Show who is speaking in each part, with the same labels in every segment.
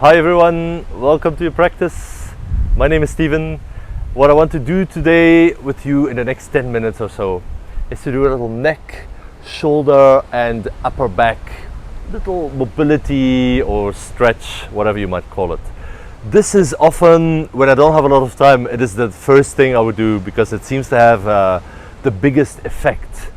Speaker 1: Hi everyone, welcome to your practice. My name is Steven. What I want to do today with you in the next 10 minutes or so is to do a little neck, shoulder and upper back, little mobility or stretch, whatever you might call it. This is often, when I don't have a lot of time, it is the first thing I would do because it seems to have the biggest effect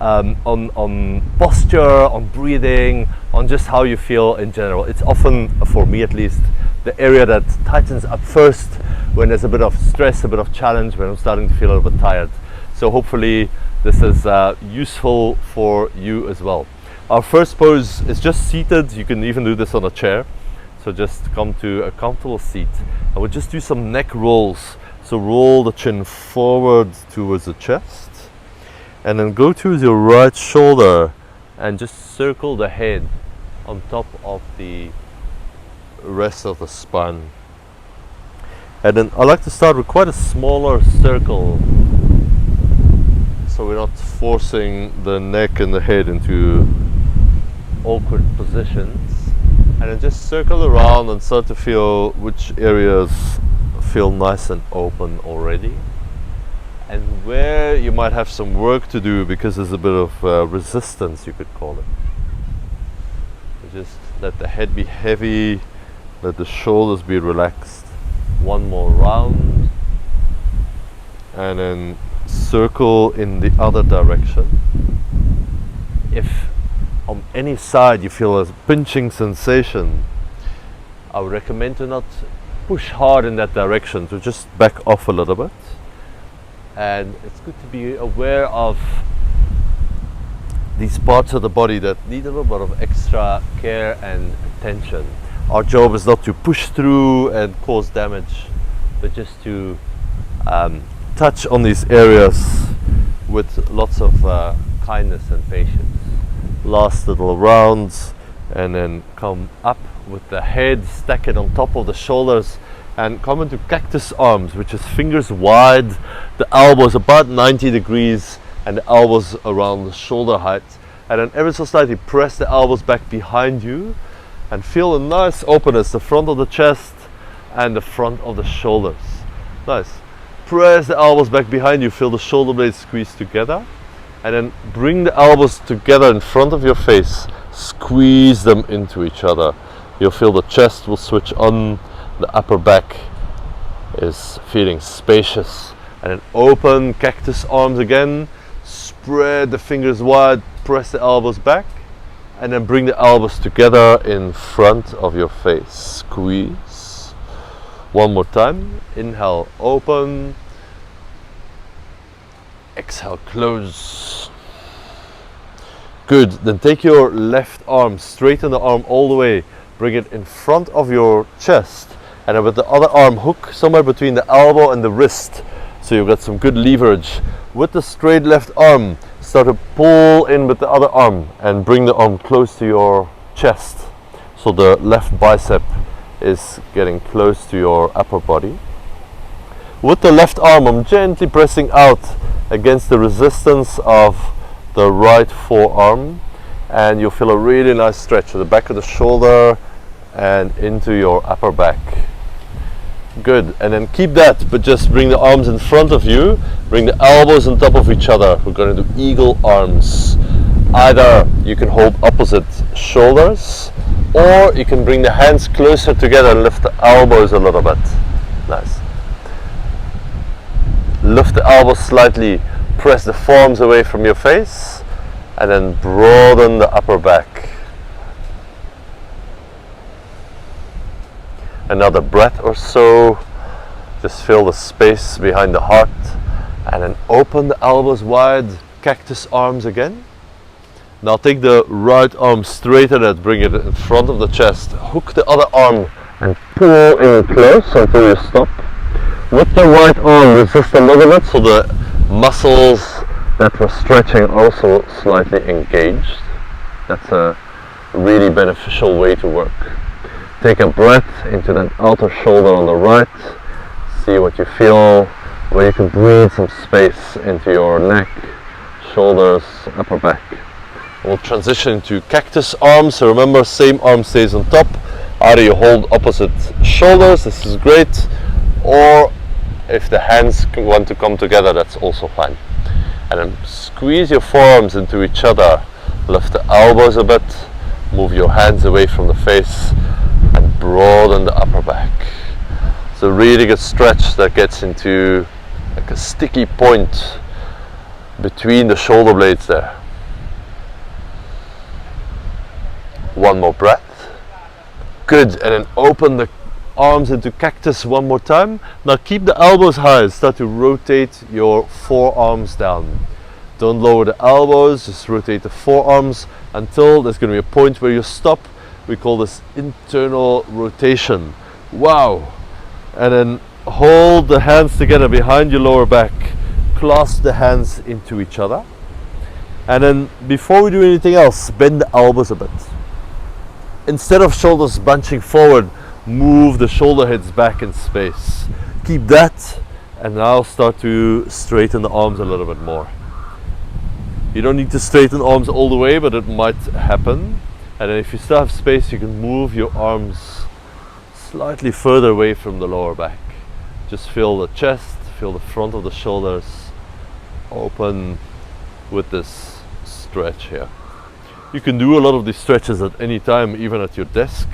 Speaker 1: on posture, on breathing, on just how you feel in general. It's often, for me at least, the area that tightens up first when there's a bit of stress, a bit of challenge, when I'm starting to feel a little bit tired. So hopefully this is useful for you as well. Our first pose is just seated. You can even do this on a chair. So just come to a comfortable seat. I would just do some neck rolls. So roll the chin forward towards the chest. And then go to your right shoulder and just circle the head on top of the rest of the spine. And then I like to start with quite a smaller circle, so we're not forcing the neck and the head into awkward positions. And then just circle around and start to feel which areas feel nice and open already, and where you might have some work to do because there's a bit of resistance, you could call it. So just let the head be heavy, let the shoulders be relaxed. One more round, and then circle in the other direction. If on any side you feel a pinching sensation, I would recommend to not push hard in that direction, to just back off a little bit. And it's good to be aware of these parts of the body that need a little bit of extra care and attention. Our job is not to push through and cause damage, but just to touch on these areas with lots of kindness and patience. Last little rounds, and then come up with the head, stack it on top of the shoulders, and come into cactus arms, which is fingers wide, the elbows about 90 degrees, and the elbows around the shoulder height. And then ever so slightly press the elbows back behind you, and feel a nice openness, the front of the chest and the front of the shoulders. Nice. Press the elbows back behind you, feel the shoulder blades squeeze together, and then bring the elbows together in front of your face, squeeze them into each other. You'll feel the chest will switch on, the upper back is feeling spacious. And then open cactus arms again, spread the fingers wide, press the elbows back, and then bring the elbows together in front of your face. Squeeze. One more time. Inhale, open. Exhale, close. Good. Then take your left arm, straighten the arm all the way, bring it in front of your chest, and then with the other arm hook somewhere between the elbow and the wrist, so you've got some good leverage. With the straight left arm, start to pull in with the other arm and bring the arm close to your chest, so the left bicep is getting close to your upper body. With the left arm, I'm gently pressing out against the resistance of the right forearm, and you'll feel a really nice stretch at the back of the shoulder and into your upper back. Good. And then keep that, but just bring the arms in front of you, bring the elbows on top of each other. We're going to do eagle arms. Either you can hold opposite shoulders, or you can bring the hands closer together and lift the elbows a little bit. Nice. Lift the elbows slightly, press the forearms away from your face, and then broaden the upper back. Another breath or so. Just feel the space behind the heart, and then open the elbows wide, cactus arms again. Now take the right arm, straighten it, bring it in front of the chest, hook the other arm and pull in close until you stop. With the right arm, resist a little bit so the muscles that were stretching are also slightly engaged. That's a really beneficial way to work. Take a breath into that outer shoulder on the right. See what you feel, where you can breathe some space into your neck, shoulders, upper back. We'll transition to cactus arms. So remember, same arm stays on top. Either you hold opposite shoulders, this is great, or if the hands want to come together, that's also fine. And then squeeze your forearms into each other, lift the elbows a bit, move your hands away from the face, and broaden the upper back. It's a really good stretch that gets into like a sticky point between the shoulder blades there. One more breath. Good, and then open the arms into cactus one more time. Now keep the elbows high and start to rotate your forearms down. Don't lower the elbows, just rotate the forearms until there's going to be a point where you stop. We call this internal rotation. Wow! And then hold the hands together behind your lower back. Clasp the hands into each other. And then before we do anything else, bend the elbows a bit. Instead of shoulders bunching forward, move the shoulder heads back in space. Keep that, and now start to straighten the arms a little bit more. You don't need to straighten arms all the way, but it might happen. And then if you still have space, you can move your arms slightly further away from the lower back. Just feel the chest, feel the front of the shoulders open with this stretch here. You can do a lot of these stretches at any time, even at your desk.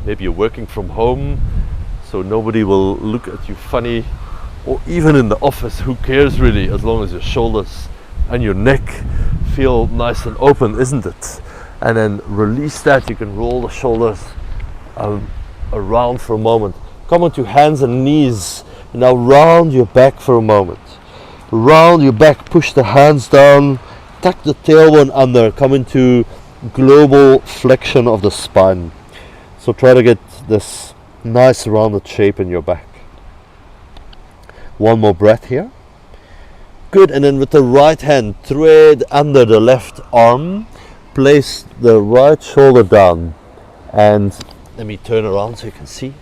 Speaker 1: Maybe you're working from home, so nobody will look at you funny, or even in the office, who cares really, as long as your shoulders and your neck feel nice and open, isn't it? And then release that. You can roll the shoulders around for a moment. Come onto hands and knees. Now round your back for a moment. Round your back, push the hands down, tuck the tailbone under, come into global flexion of the spine. So try to get this nice rounded shape in your back. One more breath here. Good, and then with the right hand, thread under the left arm, place the right shoulder down, and let me turn around so you can see.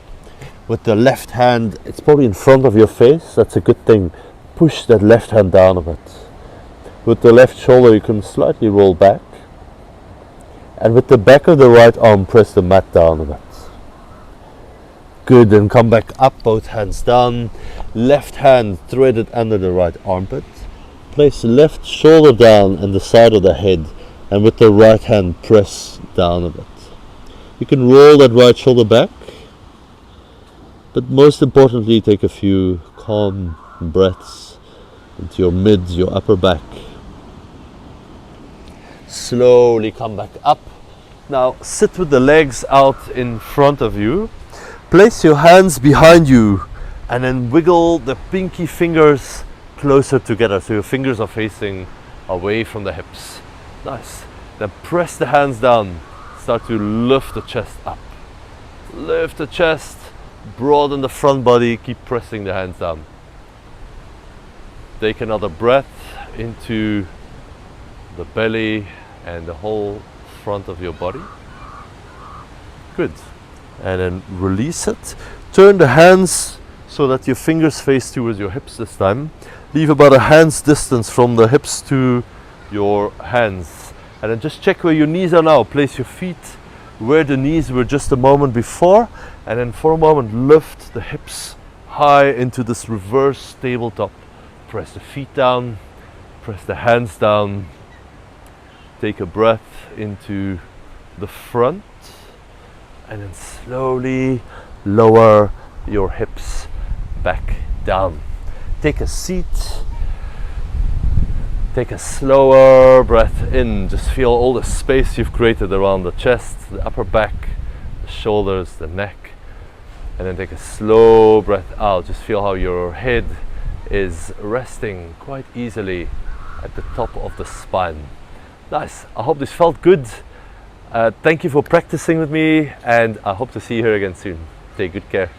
Speaker 1: With the left hand, it's probably in front of your face, that's a good thing. Push that left hand down a bit. With the left shoulder, you can slightly roll back. And with the back of the right arm, press the mat down a bit. Good, then come back up, both hands down. Left hand threaded under the right armpit. Place the left shoulder down and the side of the head. And with the right hand, press down a bit. You can roll that right shoulder back. But most importantly, take a few calm breaths into your mid, your upper back. Slowly come back up. Now sit with the legs out in front of you. Place your hands behind you and then wiggle the pinky fingers closer together so your fingers are facing away from the hips. Nice. Then press the hands down. Start to lift the chest up. Lift the chest, broaden the front body, keep pressing the hands down. Take another breath into the belly and the whole front of your body. Good. And then release it. Turn the hands so that your fingers face towards your hips this time. Leave about a hand's distance from the hips to your hands. And then just check where your knees are now. Place your feet where the knees were just a moment before. And then for a moment, lift the hips high into this reverse tabletop. Press the feet down. Press the hands down. Take a breath into the front. And then slowly lower your hips back down. Take a seat. Take a slower breath in. Just feel all the space you've created around the chest, the upper back, the shoulders, the neck. And then take a slow breath out. Just feel how your head is resting quite easily at the top of the spine. Nice. I hope this felt good. Thank you for practicing with me, and I hope to see you here again soon. Take good care.